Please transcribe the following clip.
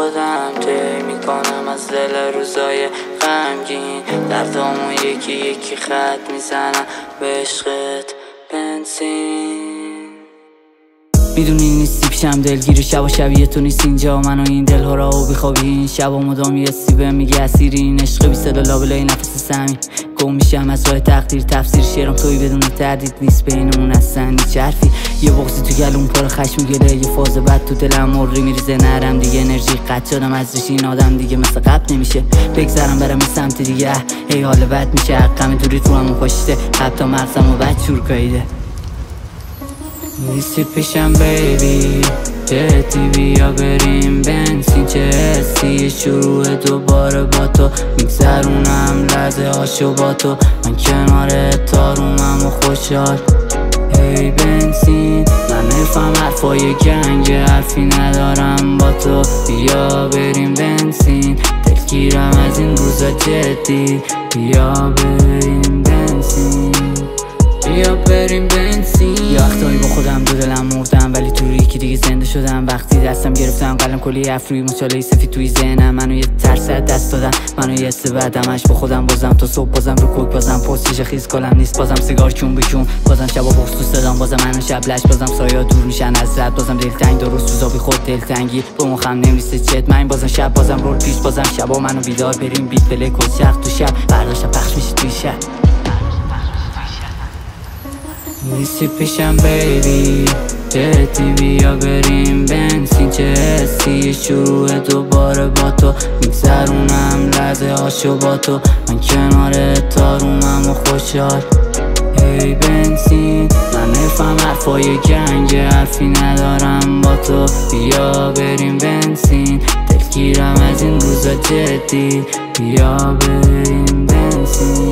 خودم طی میکنم از دل روزای غمگین، دردامو یکی یکی خط میزنم به عشقت بنزین. میدونی نیستی پیشم دلگیر شب و شبیه تو نیست اینجا، من و این دل هورا و بیخوابی این شب و مدام یه سیبه میگه اسیری این عشق بی صدا لابلای نفس سمی گم میشم از راه تقدیر تفسیر شعرم توی بدون تردید نیست بینمون اصلا هیچ حرفی. یه بغضی تو گلوم پر خشم گله، یه فاز بد تو دلم مری میریزه نرم دیگه، انرژی قطع شدم از ریش این آدم دیگه مثل قبل نمیشه بگذرم برم این سمت دیگه. هی حال بد میشه حقم دوری تو همون پاشیده حتی مغزم و بد شورکاییده. نیستی پیشم بیبی جدی بیا بریم بنزین، چه حسی شروع دوباره با تو میگذرونم لحظه هاشو با تو، من کنار تارومم و خوشحال. ای بنزین من نفهم حرفای گنگ حرفی ندارم با تو، بیا بریم بنزین دلگیرم از این روزا جدی، بیا بریم بنزین بیا بریم بنزین. یا وقتایی با خودم دو دلم مردم ولی تو یکی دیگه زنده شدم، وقتی دستم گرفتم قلم کلی افروی مچاله سفید توی ذهنم، منو یه ترس دست دادم منو یه حس بعدمش با خودم بازم تا صبح بازم رو کوک بازم پستیش خیز کلم نیست بازم سیگار چون بچون بازم شبا بغض تو صدام بازم منو شب لش بازم سایا دور میشن از رد بازم دلتنگ درست روزا بی خود دلتنگی با مخم نمیرسه چت من بازم شب بازم رول پیش بازم شبا منو بیدار بریم بیت پلی کچق تو شب برداشتم پخش میشه توی شب. نیستی پیشم بیبی جدی بیا بریم بنزین، چه حسی شروع دوباره با تو میگذرونم لحظه هاشو با تو، من کنار تارومم و خوشحال. ای بنزین من نفهم حرفای گنگ حرفی ندارم با تو، بیا بریم بنزین دلگیرم از این روزا جدی، بیا بریم بنزین.